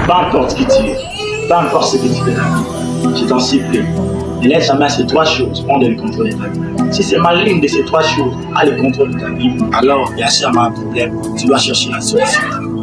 peu importe qui tu es, peu importe ce que tu fais dans la vie, je t'en supplie, ne laisse jamais ces trois choses prendre le contrôle de ta vie. Si c'est mal l'une de ces trois choses a le contrôle de ta vie, alors il y a sûrement un problème, tu dois chercher la solution.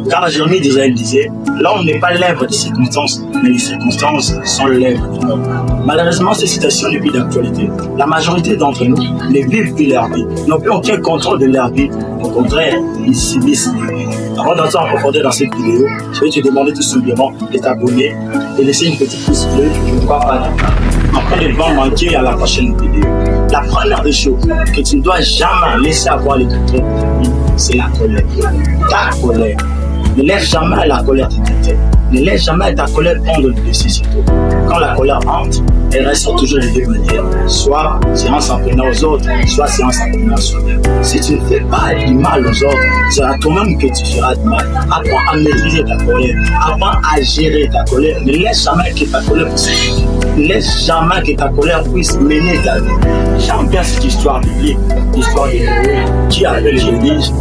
Car Jérémie d'Israël disait, l'homme n'est pas l'œuvre des circonstances, mais les circonstances sont l'œuvre de l'homme. Malheureusement, ces citations n'est plus d'actualité. La majorité d'entre nous ne vivent plus leur vie, n'ont plus aucun contrôle de leur vie. Au contraire, ils subissent leur vie. Avant d'entrer en profondeur dans cette vidéo, je vais te demander tout simplement de t'abonner et laisser une petite pouce bleue, je ne crois pas d'accord. Après ne pas manquer à la prochaine vidéo. La première des choses que tu ne dois jamais laisser avoir le contrôle de ta vie, c'est la colère. Ta colère. Ne laisse jamais la colère te tenter. Ne laisse jamais ta colère prendre le dessus sur toi. Quand la colère entre, elle reste toujours de deux manières. Soit c'est en s'en prenant aux autres, soit c'est en s'en prenant à soi-même. Si tu ne fais pas du mal aux autres, c'est à toi-même que tu feras du mal. Apprends à maîtriser ta colère. Apprends à gérer ta colère. Ne laisse jamais que ta colère puisse. Ne laisse jamais que ta colère puisse mener ta vie. J'aime bien cette histoire biblique, l'histoire de l'héros qui appelle Jésus,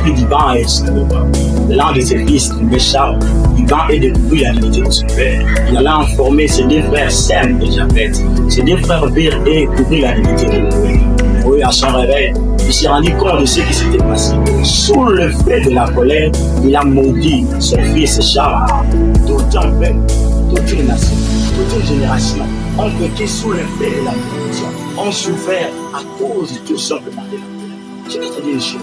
puis du banc et son repas. L'un de ses fils, Charles, il vint et découvrit la dignité de son père. Il alla informer ses deux frères Sem et Japhet. Ses deux frères virent et découvrirent la dignité de l'héros. Oui, à son réveil, il s'est rendu compte de ce qui s'était passé. Sous le fait de la colère, il a maudit son fils Charles. Tout un peuple, toute une nation, toute une génération ont vécu sous le fait de la malédiction, ont souffert à cause de tout simplement de la colère. Je vais te dire une chose.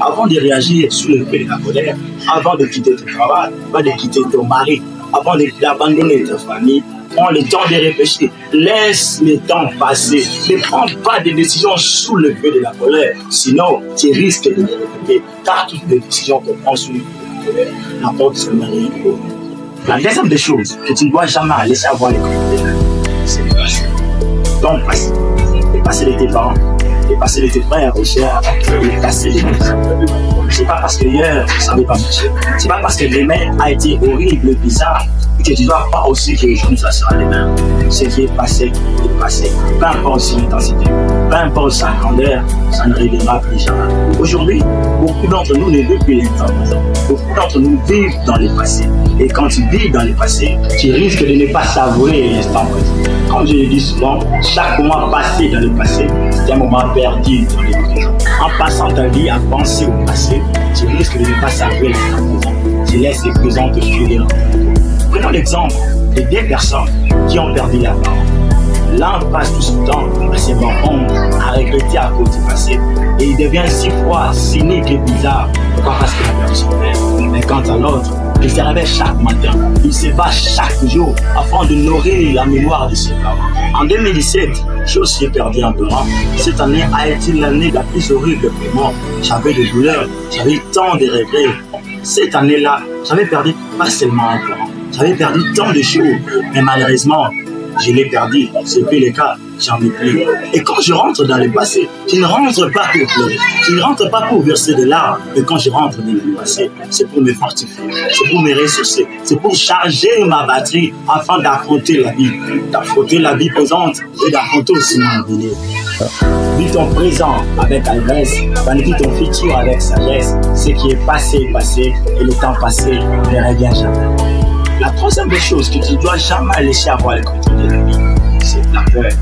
Avant de réagir sous le fait de la colère, avant de quitter ton travail, avant de quitter ton mari, avant d'abandonner ta famille, prends le temps de réfléchir. Laisse le temps passer. Ne prends pas de décisions sous le feu de la colère. Sinon, tu risques de les regretter. Car toutes les décisions qu'on prend sous le feu de la colère n'apportent seulement rien de bon. La deuxième des choses que tu ne dois jamais laisser avoir les contrôles de ta vie, c'est le passé. Ton passé. Le passé de tes parents. Le passé de tes frères et sœurs. Le passé de tes amis. C'est pas parce que hier, ça n'avait pas marché. C'est pas parce que demain a été horrible, bizarre, que tu dois pas aussi que aujourd'hui ça sera demain. Ce qui est passé est passé. Peu importe son intensité, peu importe sa grandeur, ça ne reviendra plus jamais. Aujourd'hui, beaucoup d'entre nous ne vivent plus l'instant présent. Beaucoup d'entre nous vivent dans le passé. Et quand tu vis dans le passé, tu risques de ne pas savourer l'instant présent. Comme je le dis souvent, chaque moment passé dans le passé, c'est un moment perdu dans le présent. En passant ta vie à penser au passé, tu risques de ne pas savourer l'instant présent. Tu laisses le présent te fuir. Prenons l'exemple de deux personnes qui ont perdu la parole. L'un passe tout son temps à se morfondre, à regretter à cause du passé, et il devient si froid, cynique et bizarre. Pourquoi? Parce qu'il a perdu son père. Mais quant à l'autre, il se réveille chaque matin, il se bat chaque jour afin de nourrir la mémoire de ses parents. En 2017, j'ai aussi perdu un parent. Cette année a été l'année la plus horrible pour moi. J'avais des douleurs, j'avais tant de regrets. Cette année-là, j'avais perdu pas seulement un parent, j'avais perdu tant de choses, mais malheureusement, je l'ai perdu. C'est plus le cas, j'en ai plus. Et quand je rentre dans le passé, je ne rentre pas pour pleurer, je ne rentre pas pour verser de larmes, mais quand je rentre dans le passé, c'est pour me fortifier, c'est pour me ressourcer, c'est pour charger ma batterie afin d'affronter la vie présente et d'affronter aussi mon avenir. Vis ton présent avec allégresse, planifie ton futur avec sagesse. Ce qui est passé, et le temps passé ne revient jamais. La troisième des choses que tu ne dois jamais laisser avoir le contrôle de la vie, c'est la peur.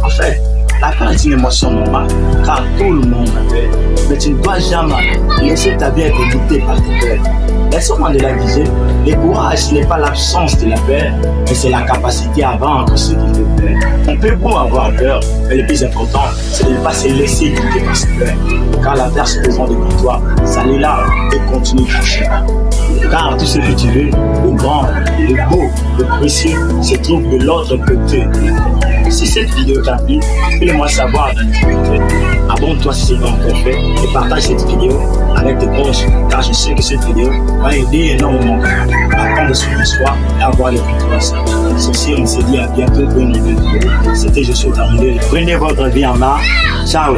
En fait, la peur est une émotion normale, car tout le monde a peur. Mais tu ne dois jamais laisser ta vie être dictée par tes peurs. Nelson Mandela disait, le courage n'est pas l'absence de la peur, mais c'est la capacité à vaincre ce qui fait peur. On peut beau avoir peur, mais le plus important, c'est de ne pas se laisser guider par ses peurs. Car la peur se présente devant toi, salut là et continue ton chemin. Car tout ce que tu veux, le grand, le beau, le précieux, se trouve de l'autre côté. Si cette vidéo t'a plu, fais-le-moi savoir dans les commentaires. Abonne-toi si c'est pas encore fait et partage cette vidéo avec tes proches, car je sais que cette vidéo va aider énormément à prendre soin de soi et avoir le contrôle. Ceci, on se dit à bientôt pour une nouvelle vidéo. C'était Joshua Tarundé. Prenez votre vie en main. Ciao.